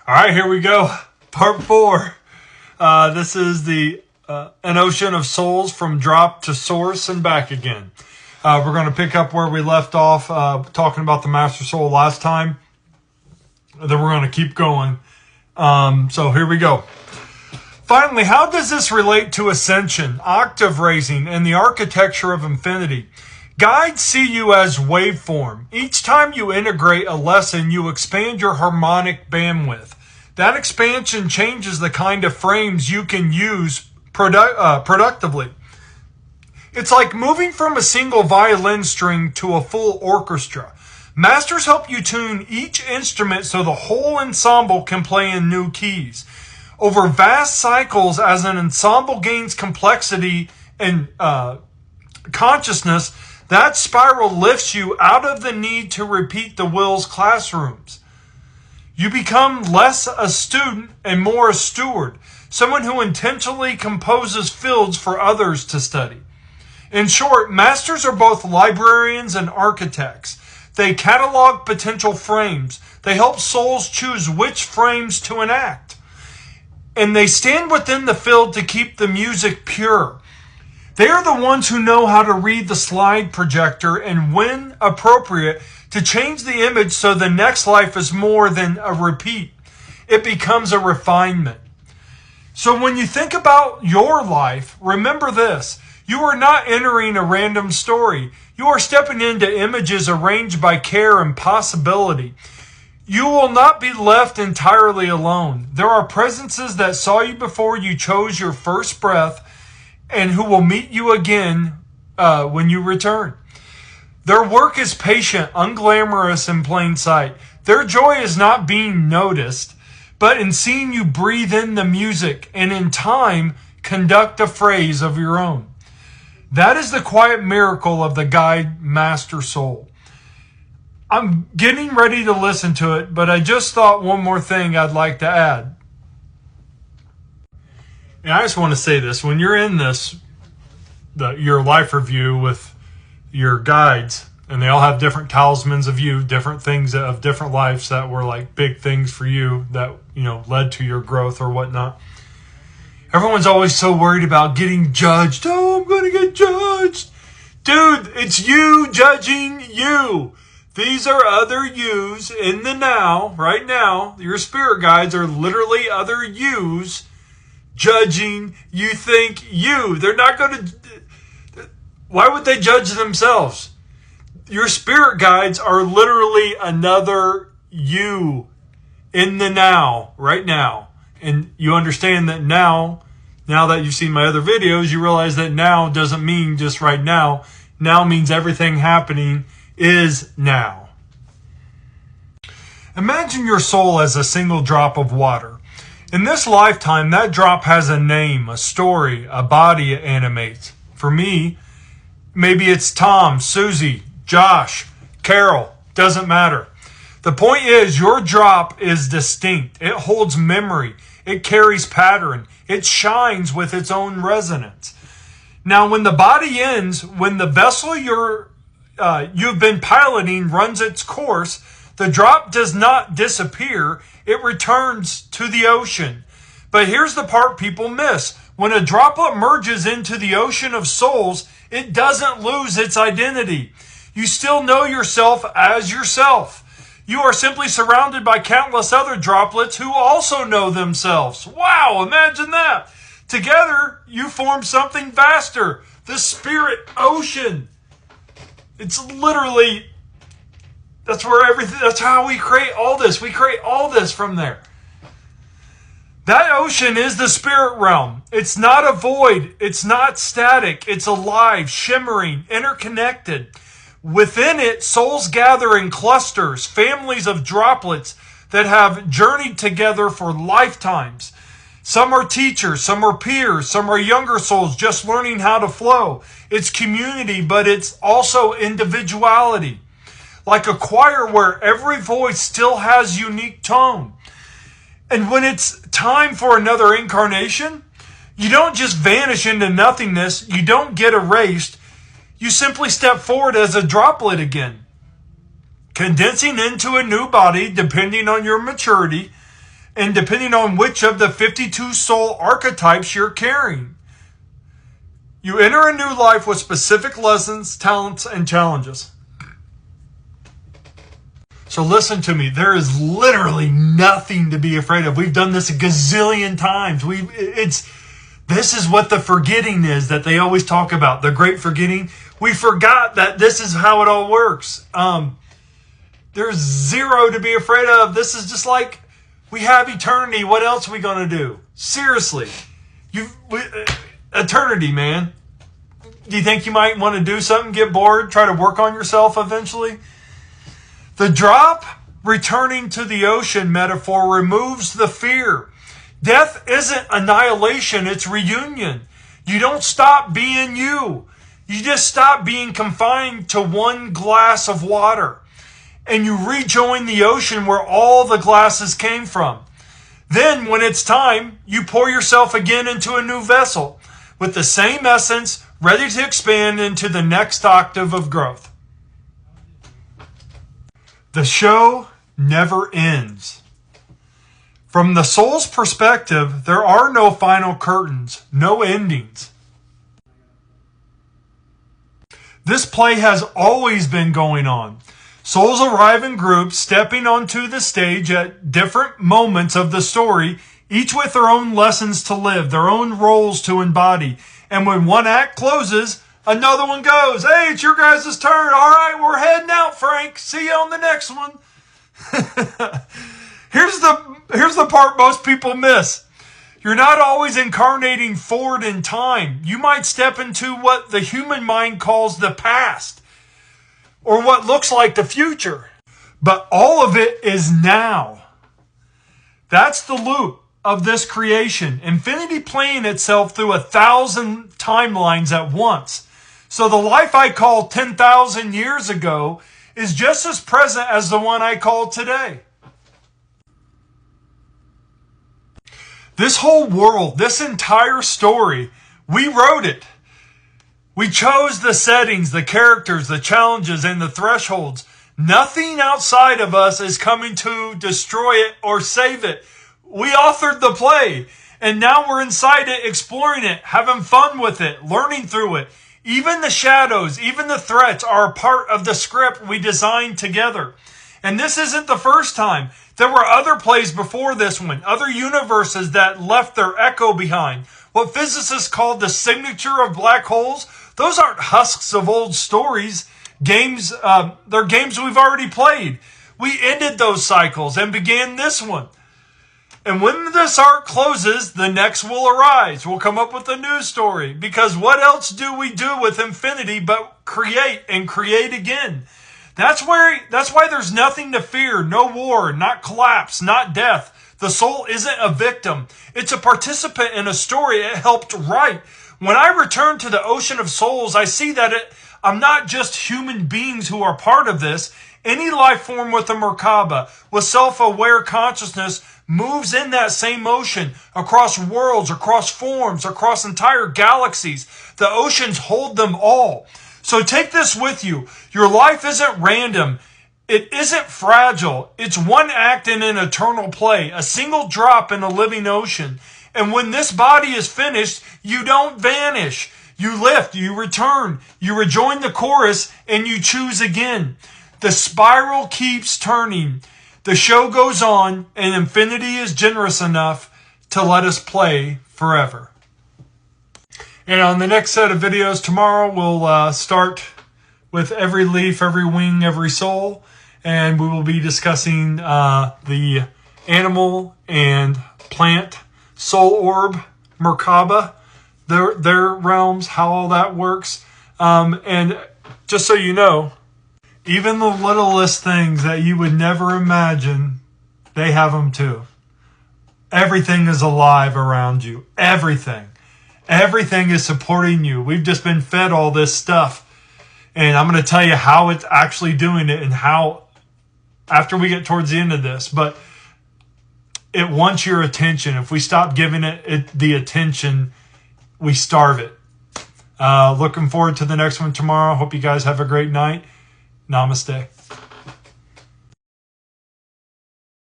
All right, here we go. Part 4. This is the an ocean of souls from drop to source and back again. We're going to pick up where we left off talking about the Master Soul last time. Then we're going to keep going. So here we go. Finally, how does this relate to ascension, octave raising, and the architecture of infinity? Guides see you as waveform. Each time you integrate a lesson, you expand your harmonic bandwidth. That expansion changes the kind of frames you can use productively. It's like moving from a single violin string to a full orchestra. Masters help you tune each instrument so the whole ensemble can play in new keys. Over vast cycles, as an ensemble gains complexity and consciousness, that spiral lifts you out of the need to repeat the will's classrooms. You become less a student and more a steward, someone who intentionally composes fields for others to study. In short, masters are both librarians and architects. They catalog potential frames. They help souls choose which frames to enact. And they stand within the field to keep the music pure. They are the ones who know how to read the slide projector and, when appropriate, to change the image so the next life is more than a repeat. It becomes a refinement. So when you think about your life, remember this. You are not entering a random story. You are stepping into images arranged by care and possibility. You will not be left entirely alone. There are presences that saw you before you chose your first breath and who will meet you again when you return. Their work is patient, unglamorous in plain sight. Their joy is not being noticed, but in seeing you breathe in the music and in time conduct a phrase of your own. That is the quiet miracle of the guide Master Soul. I'm getting ready to listen to it, but I just thought one more thing I'd like to add. And I just want to say this. When you're in this, your life review with your guides, and they all have different talismans of you, different things of different lives that were like big things for you that, led to your growth or whatnot. Everyone's always so worried about getting judged. Oh, I'm going to get judged. Dude, it's you judging you. These are other yous in the now, right now. Your spirit guides are literally other yous judging you think you. They're not going to... Why would they judge themselves? Your spirit guides are literally another you in the now, right now. And you understand that now that you've seen my other videos, you realize that now doesn't mean just right now. Now means everything happening is now. Imagine your soul as a single drop of water. In this lifetime, that drop has a name, a story, a body it animates. For me, maybe it's Tom, Susie, Josh, Carol, doesn't matter. The point is, your drop is distinct. It holds memory. It carries pattern. It shines with its own resonance. Now, when the body ends, when the vessel you've been piloting runs its course, the drop does not disappear. It returns to the ocean. But here's the part people miss. When a droplet merges into the ocean of souls, it doesn't lose its identity. You still know yourself as yourself. You are simply surrounded by countless other droplets who also know themselves. Wow, imagine that. Together, you form something vaster, the spirit ocean. It's literally, that's how we create all this. We create all this from there. That ocean is the spirit realm. It's not a void. It's not static. It's alive, shimmering, interconnected. Within it, souls gather in clusters, families of droplets that have journeyed together for lifetimes. Some are teachers, some are peers, some are younger souls just learning how to flow. It's community, but it's also individuality. Like a choir where every voice still has unique tone. And when it's time for another incarnation, you don't just vanish into nothingness. You don't get erased. You simply step forward as a droplet again, condensing into a new body depending on your maturity and depending on which of the 52 soul archetypes you're carrying. You enter a new life with specific lessons, talents, and challenges. So listen to me. There is literally nothing to be afraid of. We've done this a gazillion times. This is what the forgetting is that they always talk about, the great forgetting. We forgot that this is how it all works. There's zero to be afraid of. This is just like we have eternity. What else are we going to do? Seriously. Eternity, man. Do you think you might want to do something, get bored, try to work on yourself eventually? The drop returning to the ocean metaphor removes the fear. Death isn't annihilation, it's reunion. You don't stop being you. You just stop being confined to one glass of water. And you rejoin the ocean where all the glasses came from. Then, when it's time, you pour yourself again into a new vessel with the same essence, ready to expand into the next octave of growth. The show never ends. From the soul's perspective, there are no final curtains, no endings. This play has always been going on. Souls arrive in groups, stepping onto the stage at different moments of the story, each with their own lessons to live, their own roles to embody. And when one act closes, another one goes. Hey, it's your guys' turn. All right, we're heading out, Frank. See you on the next one. Here's the part most people miss. You're not always incarnating forward in time. You might step into what the human mind calls the past, or what looks like the future. But all of it is now. That's the loop of this creation. Infinity playing itself through 1,000 timelines at once. So the life I call 10,000 years ago is just as present as the one I call today. This whole world, this entire story, we wrote it. We chose the settings, the characters, the challenges, and the thresholds. Nothing outside of us is coming to destroy it or save it. We authored the play, and now we're inside it, exploring it, having fun with it, learning through it. Even the shadows, even the threats are a part of the script we designed together. And this isn't the first time. There were other plays before this one, other universes that left their echo behind. What physicists call the signature of black holes, those aren't husks of old stories. They're games we've already played. We ended those cycles and began this one. And when this arc closes, the next will arise. We'll come up with a new story. Because what else do we do with infinity but create and create again? That's why there's nothing to fear. No war, not collapse, not death. The soul isn't a victim. It's a participant in a story it helped write. When I return to the ocean of souls, I see that I'm not just human beings who are part of this. Any life form with a Merkaba, with self-aware consciousness, moves in that same ocean, across worlds, across forms, across entire galaxies. The oceans hold them all. So take this with you. Your life isn't random. It isn't fragile. It's one act in an eternal play, a single drop in a living ocean. And when this body is finished, you don't vanish. You lift, you return, you rejoin the chorus, and you choose again. The spiral keeps turning. The show goes on, and infinity is generous enough to let us play forever. And on the next set of videos tomorrow, we'll start with every leaf, every wing, every soul. And we will be discussing the animal and plant soul orb, Merkaba, their realms, how all that works. And just so you know, even the littlest things that you would never imagine, they have them too. Everything is alive around you. Everything. Everything is supporting you. We've just been fed all this stuff. And I'm going to tell you how it's actually doing it and how, after we get towards the end of this. But it wants your attention. If we stop giving it the attention, we starve it. Looking forward to the next one tomorrow. Hope you guys have a great night. Namaste.